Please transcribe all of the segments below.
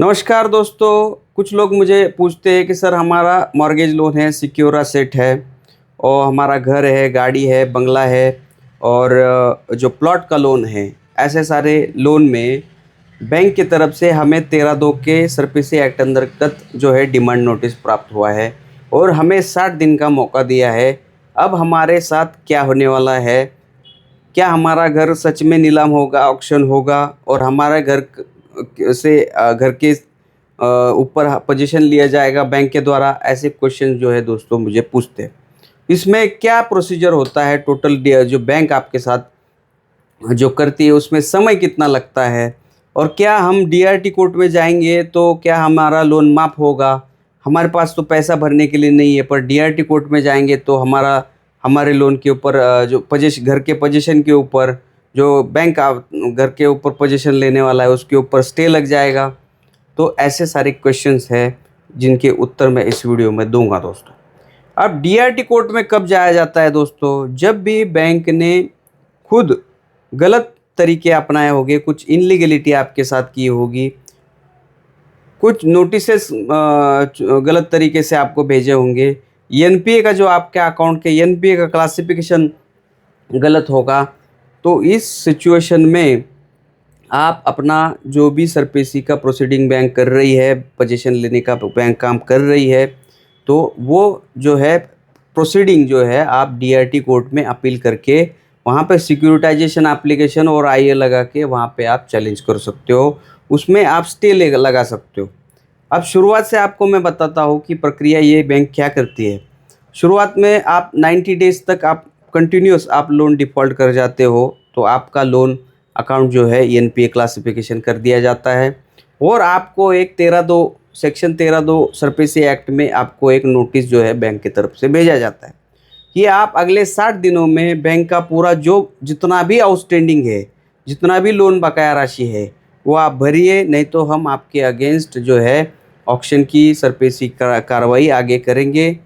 नमस्कार दोस्तों। कुछ लोग मुझे पूछते हैं कि सर हमारा मॉर्गेज लोन है, सिक्योर असेट है और हमारा घर है, गाड़ी है, बंगला है और जो प्लॉट का लोन है, ऐसे सारे लोन में बैंक की तरफ से हमें 13(2) के सरफेसी एक्ट अंतर्गत जो है डिमांड नोटिस प्राप्त हुआ है और हमें 60 दिन का मौका दिया है। अब हमारे साथ क्या होने वाला है? क्या हमारा घर सच में नीलाम होगा, ऑक्शन होगा और हमारा घर घर के ऊपर पोजीशन लिया जाएगा बैंक के द्वारा? ऐसे क्वेश्चन जो है दोस्तों मुझे पूछते हैं। इसमें क्या प्रोसीजर होता है, टोटल जो बैंक आपके साथ जो करती है उसमें समय कितना लगता है और क्या हम डीआरटी कोर्ट में जाएंगे तो क्या हमारा लोन माफ़ होगा? हमारे पास तो पैसा भरने के लिए नहीं है, पर डीआरटी कोर्ट में जाएंगे तो हमारे लोन के ऊपर जो घर के पोजीशन के ऊपर जो बैंक घर के ऊपर पोजीशन लेने वाला है उसके ऊपर स्टे लग जाएगा। तो ऐसे सारे क्वेश्चंस हैं जिनके उत्तर मैं इस वीडियो में दूंगा दोस्तों। अब डीआरटी कोर्ट में कब जाया जाता है दोस्तों? जब भी बैंक ने खुद गलत तरीके अपनाए होंगे, कुछ इनलीगलिटी आपके साथ की होगी, कुछ नोटिसेस गलत तरीके से आपको भेजे होंगे, एनपीए का जो आपके अकाउंट के एनपीए का क्लासिफिकेशन गलत होगा, तो इस सिचुएशन में आप अपना जो भी सरपेसी का प्रोसीडिंग बैंक कर रही है, पोजीशन लेने का बैंक काम कर रही है, तो वो जो है प्रोसीडिंग जो है आप डीआरटी कोर्ट में अपील करके वहाँ पे सिक्योरिटाइजेशन एप्लीकेशन और आईए लगा के वहाँ पे आप चैलेंज कर सकते हो, उसमें आप स्टे लगा सकते हो। अब शुरुआत से आपको मैं बताता हूँ कि प्रक्रिया ये बैंक क्या करती है। शुरुआत में आप 90 डेज़ तक आप कंटिन्यूस आप लोन डिफ़ॉल्ट कर जाते हो तो आपका लोन अकाउंट जो है एनपीए क्लासिफिकेशन कर दिया जाता है और आपको एक सेक्शन 13(2) सरफेसी एक्ट में आपको एक नोटिस जो है बैंक की तरफ से भेजा जाता है कि आप अगले 60 दिनों में बैंक का पूरा जो जितना भी आउटस्टैंडिंग है, जितना भी लोन बकाया राशि है वो आप भरिए, नहीं तो हम आपके अगेंस्ट जो है ऑक्शन की सरफेसी कार्रवाई आगे करेंगे।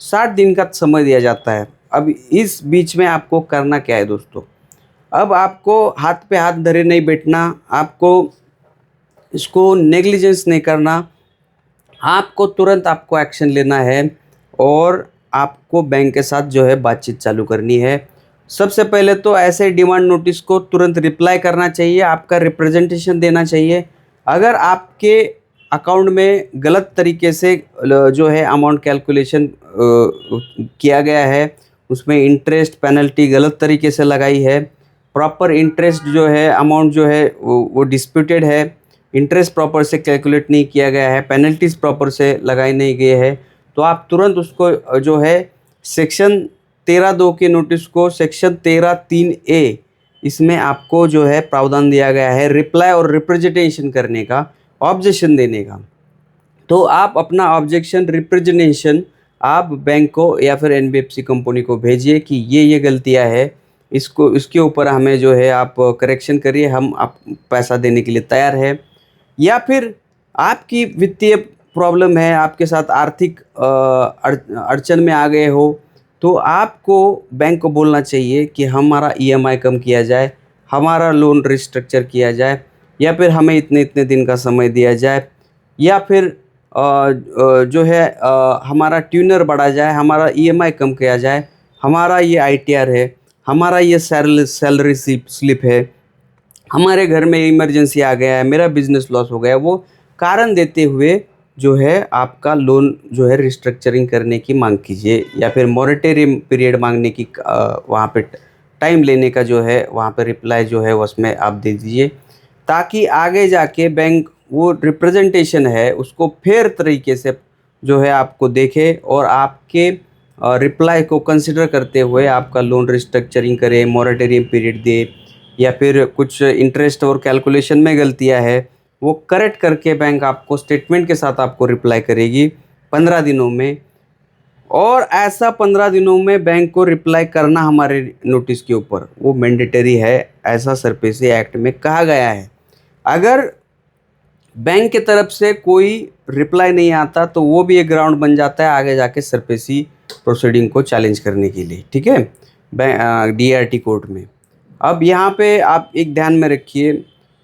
60 दिन का समय दिया जाता है। अब इस बीच में आपको करना क्या है दोस्तों? अब आपको हाथ पे हाथ धरे नहीं बैठना, आपको इसको नेग्लिजेंस नहीं करना, आपको तुरंत आपको एक्शन लेना है और आपको बैंक के साथ जो है बातचीत चालू करनी है। सबसे पहले तो ऐसे डिमांड नोटिस को तुरंत रिप्लाई करना चाहिए, आपका रिप्रेजेंटेशन देना चाहिए। अगर आपके अकाउंट में गलत तरीके से जो है अमाउंट कैलकुलेशन किया गया है, उसमें इंटरेस्ट पेनल्टी गलत तरीके से लगाई है, प्रॉपर इंटरेस्ट जो है अमाउंट जो है वो डिस्प्यूटेड है, इंटरेस्ट प्रॉपर से कैलकुलेट नहीं किया गया है, पेनल्टीज़ प्रॉपर से लगाई नहीं गई है, तो आप तुरंत उसको जो है सेक्शन 13(2) के नोटिस को सेक्शन 13(3)(a) इसमें आपको जो है प्रावधान दिया गया है रिप्लाई और रिप्रेजेंटेशन करने का, ऑब्जेक्शन देने का। तो आप अपना ऑब्जेक्शन रिप्रेजेंटेशन आप बैंक को या फिर एनबीएफसी कंपनी को भेजिए कि ये गलतियां है, इसके ऊपर हमें जो है आप करेक्शन करिए, हम आप पैसा देने के लिए तैयार है। या फिर आपकी वित्तीय प्रॉब्लम है, आपके साथ आर्थिक अड़चन में आ गए हो, तो आपको बैंक को बोलना चाहिए कि हमारा ईएमआई कम किया जाए, हमारा लोन रिस्ट्रक्चर किया जाए, या फिर हमें इतने इतने दिन का समय दिया जाए, या फिर जो है हमारा ट्यूनर बढ़ा जाए, हमारा ईएमआई कम किया जाए, हमारा ये आईटीआर है, हमारा ये सैलरी स्लिप है, हमारे घर में इमरजेंसी आ गया है, मेरा बिजनेस लॉस हो गया, वो कारण देते हुए जो है आपका लोन जो है रिस्ट्रक्चरिंग करने की मांग कीजिए, या फिर मॉरेटोरियम पीरियड मांगने की वहाँ पे टाइम लेने का जो है वहाँ पे रिप्लाई जो है उसमें आप दे दीजिए, ताकि आगे जाके बैंक वो रिप्रेजेंटेशन है उसको फेयर तरीके से जो है आपको देखे और आपके रिप्लाई को कंसिडर करते हुए आपका लोन रिस्ट्रक्चरिंग करे, मॉरेटोरियम पीरियड दे, या फिर कुछ इंटरेस्ट और कैलकुलेशन में गलतियां है वो करेक्ट करके बैंक आपको स्टेटमेंट के साथ आपको रिप्लाई करेगी 15 दिनों में। और ऐसा 15 दिनों में बैंक को रिप्लाई करना हमारे नोटिस के ऊपर वो मैंडेटरी है, ऐसा सरफेसी एक्ट में कहा गया है। अगर बैंक की तरफ से कोई रिप्लाई नहीं आता तो वो भी एक ग्राउंड बन जाता है आगे जाके सरफेसी प्रोसीडिंग को चैलेंज करने के लिए, ठीक है, डीआरटी कोर्ट में। अब यहाँ पे आप एक ध्यान में रखिए,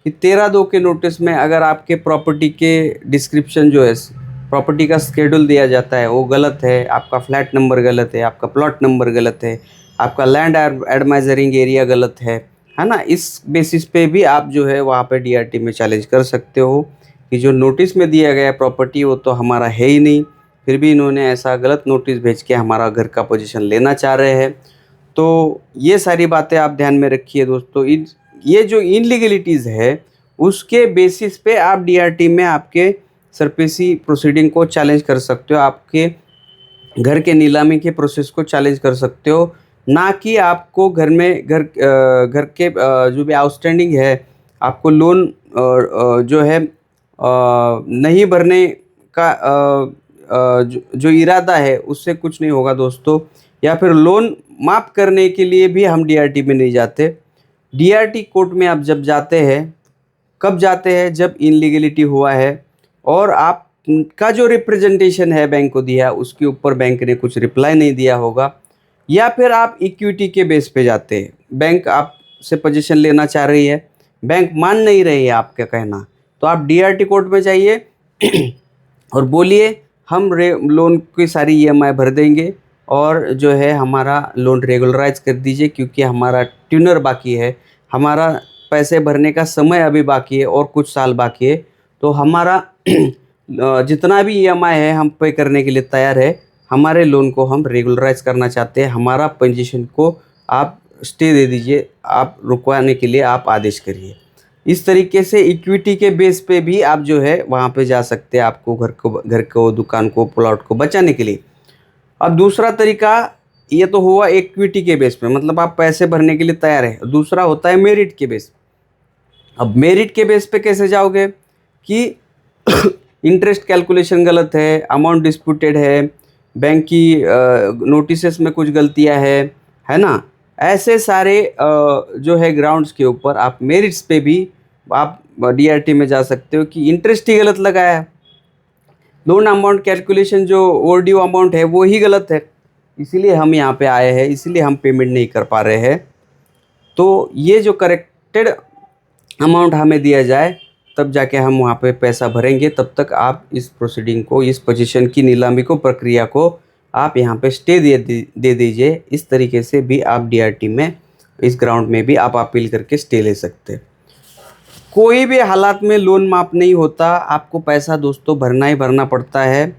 कि 13(2) के नोटिस में अगर आपके प्रॉपर्टी के डिस्क्रिप्शन जो है, प्रॉपर्टी का शेड्यूल दिया जाता है वो गलत है, आपका फ्लैट नंबर गलत है, आपका प्लॉट नंबर गलत है, आपका लैंड एडमाइजरिंग एरिया गलत है ना, इस बेसिस पे भी आप जो है वहाँ पे डीआरटी में चैलेंज कर सकते हो कि जो नोटिस में दिया गया प्रॉपर्टी वो तो हमारा है ही नहीं, फिर भी इन्होंने ऐसा गलत नोटिस भेज के हमारा घर का पोजीशन लेना चाह रहे हैं। तो ये सारी बातें आप ध्यान में रखिए दोस्तों। ये जो इनलीगलिटीज़ है उसके बेसिस पे आप डीआरटी में आपके सरफेसी प्रोसीडिंग को चैलेंज कर सकते हो, आपके घर के नीलामी के प्रोसेस को चैलेंज कर सकते हो, ना कि आपको घर के जो भी आउटस्टैंडिंग है, आपको लोन जो है नहीं भरने का जो इरादा है उससे कुछ नहीं होगा दोस्तों, या फिर लोन माफ़ करने के लिए भी हम डीआरटी में नहीं जाते। डीआरटी कोर्ट में आप जब जाते हैं, कब जाते हैं, जब इनलीगलिटी हुआ है और आपका जो रिप्रेजेंटेशन है बैंक को दिया उसके ऊपर बैंक ने कुछ रिप्लाई नहीं दिया होगा, या फिर आप इक्विटी के बेस पे जाते हैं, बैंक आपसे पोजीशन लेना चाह रही है, बैंक मान नहीं रही है आपका कहना, तो आप डीआरटी कोर्ट में जाइए और बोलिए हम लोन की सारी ईएमआई भर देंगे और जो है हमारा लोन रेगुलराइज कर दीजिए, क्योंकि हमारा ट्यूनर बाकी है, हमारा पैसे भरने का समय अभी बाकी है और कुछ साल बाकी है, तो हमारा जितना भी ईएमआई है हम पे करने के लिए तैयार है, हमारे लोन को हम रेगुलराइज करना चाहते हैं, हमारा पोजीशन को आप स्टे दे दीजिए, आप रुकवाने के लिए आप आदेश करिए। इस तरीके से इक्विटी के बेस पे भी आप जो है वहाँ पे जा सकते हैं, आपको घर को दुकान को प्लॉट को बचाने के लिए। अब दूसरा तरीका, ये तो हुआ इक्विटी के बेस पे, मतलब आप पैसे भरने के लिए तैयार है। दूसरा होता है मेरिट के बेस। अब मेरिट के बेस पे कैसे जाओगे कि इंटरेस्ट कैलकुलेशन गलत है, अमाउंट डिस्प्यूटेड है, बैंक की नोटिसेस में कुछ गलतियां है ना, ऐसे सारे जो है ग्राउंड्स के ऊपर आप मेरिट्स पे भी आप डीआरटी में जा सकते हो कि इंटरेस्ट ही गलत लगाया है, लोन अमाउंट कैलकुलेशन जो ओवरड्यू अमाउंट है वो ही गलत है, इसीलिए हम यहाँ पे आए हैं, इसीलिए हम पेमेंट नहीं कर पा रहे हैं। तो ये जो करेक्टेड अमाउंट हमें दिया जाए तब जाके हम वहाँ पे पैसा भरेंगे, तब तक आप इस प्रोसीडिंग को, इस पोजीशन की नीलामी को, प्रक्रिया को आप यहाँ पे स्टे दे दीजिए। इस तरीके से भी आप डीआरटी में, इस ग्राउंड में भी आप अपील करके स्टे ले सकते हैं। कोई भी हालात में लोन माफ़ नहीं होता, आपको पैसा दोस्तों भरना ही भरना पड़ता है।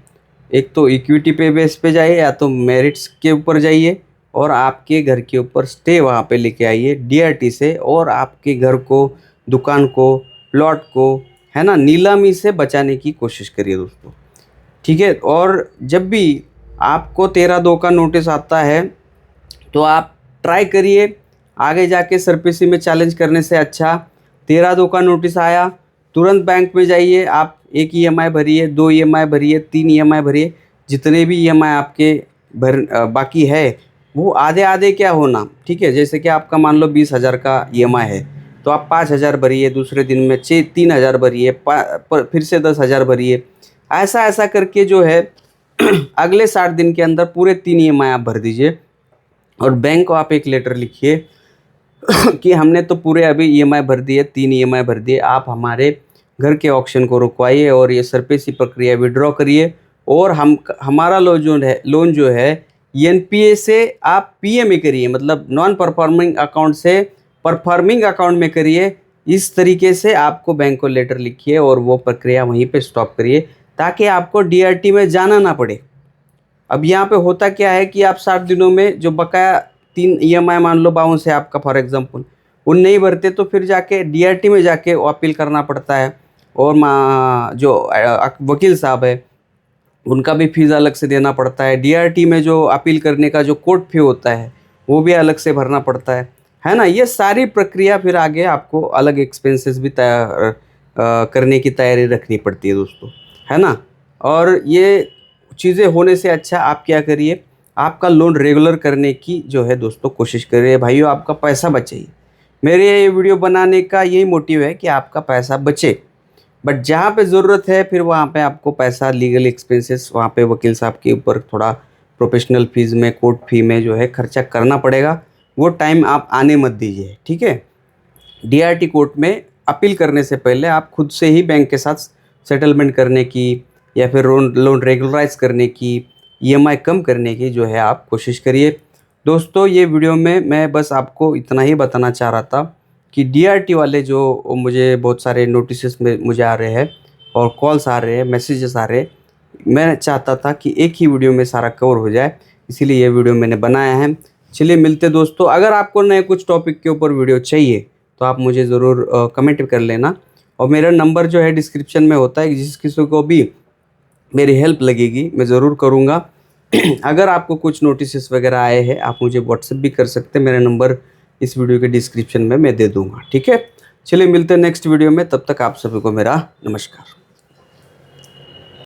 एक तो इक्विटी पे बेस पे जाइए, या तो मेरिट्स के ऊपर जाइए और आपके घर के ऊपर स्टे वहाँ पे लेके आइए डीआरटी से, और आपके घर को, दुकान को, प्लॉट को, है ना, नीलामी से बचाने की कोशिश करिए दोस्तों, ठीक है। और जब भी आपको 13(2) का नोटिस आता है तो आप ट्राई करिए आगे जाके सरफेसी में चैलेंज करने से अच्छा 13(2) का नोटिस आया, तुरंत बैंक में जाइए, आप 1 ईएमआई भरिए, 2 ईएमआई भरिए, 3 ईएमआई भरिए, जितने भी ईएमआई आपके बाकी है वो आधे आधे क्या होना, ठीक है। जैसे कि आपका मान लो 20,000 का ईएमआई है तो आप 5,000 भरिए, दूसरे दिन में 3,000 भरिए, फिर से 10,000 भरिए, ऐसा करके जो है अगले 60 दिन के अंदर पूरे 3 ईएमआई आप भर दीजिए, और बैंक को आप एक लेटर लिखिए कि हमने तो पूरे अभी ईएमआई भर दिए, 3 ईएमआई भर दिए, आप हमारे घर के ऑक्शन को रुकवाइए और ये सरफेसी प्रक्रिया विड्रॉ करिए, और हमारा लोन जो है एनपीए से आप पीए में करिए, मतलब नॉन परफॉर्मिंग अकाउंट से परफॉर्मिंग अकाउंट में करिए। इस तरीके से आपको बैंक को लेटर लिखिए और वो प्रक्रिया वहीं पे स्टॉप करिए, ताकि आपको डीआरटी में जाना ना पड़े। अब यहाँ पे होता क्या है कि आप 60 दिनों में जो बकाया 3 ईएमआई मान लो बाउंस है आपका फॉर एग्जांपल, उन नहीं भरते तो फिर जाके डीआरटी में जाके अपील करना पड़ता है, और जो वकील साहब है उनका भी फीस अलग से देना पड़ता है, डीआरटी में जो अपील करने का जो कोर्ट फी होता है वो भी अलग से भरना पड़ता है ना। ये सारी प्रक्रिया फिर आगे आपको अलग एक्सपेंसेस भी करने की तैयारी रखनी पड़ती है दोस्तों, है ना। और ये चीज़ें होने से अच्छा आप क्या करिए, आपका लोन रेगुलर करने की जो है दोस्तों कोशिश करिए भाइयों, आपका पैसा बचे। मेरे ये वीडियो बनाने का यही मोटिव है कि आपका पैसा बचे, बट जहाँ पे ज़रूरत है फिर वहाँ पे आपको पैसा, लीगल एक्सपेंसेस, वहाँ पे वकील साहब के ऊपर थोड़ा प्रोफेशनल फीस में, कोर्ट फी में जो है खर्चा करना पड़ेगा, वो टाइम आप आने मत दीजिए, ठीक है। डीआरटी कोर्ट में अपील करने से पहले आप खुद से ही बैंक के साथ सेटलमेंट करने की या फिर लोन रेगुलराइज करने की, ईएमआई कम करने की जो है आप कोशिश करिए। दोस्तों ये वीडियो में मैं बस आपको इतना ही बताना चाह रहा था कि डीआरटी वाले जो मुझे बहुत सारे नोटिस में मुझे आ रहे हैं और कॉल्स आ रहे हैं, मैसेजेस आ रहे हैं, मैं चाहता था कि एक ही वीडियो में सारा कवर हो जाए, इसीलिए ये वीडियो मैंने बनाया है। चलिए मिलते दोस्तों। अगर आपको नए कुछ टॉपिक के ऊपर वीडियो चाहिए तो आप मुझे ज़रूर कमेंट कर लेना, और मेरा नंबर जो है डिस्क्रिप्शन में होता है, जिस किसी को भी मेरी हेल्प लगेगी मैं ज़रूर करूँगा। अगर आपको कुछ नोटिस वगैरह आए हैं आप मुझे व्हाट्सएप भी कर सकते हैं, मेरा नंबर इस वीडियो के डिस्क्रिप्शन में मैं दे दूँगा। ठीक है, चलिए मिलते हैं नेक्स्ट वीडियो में, तब तक आप सभी को मेरा नमस्कार।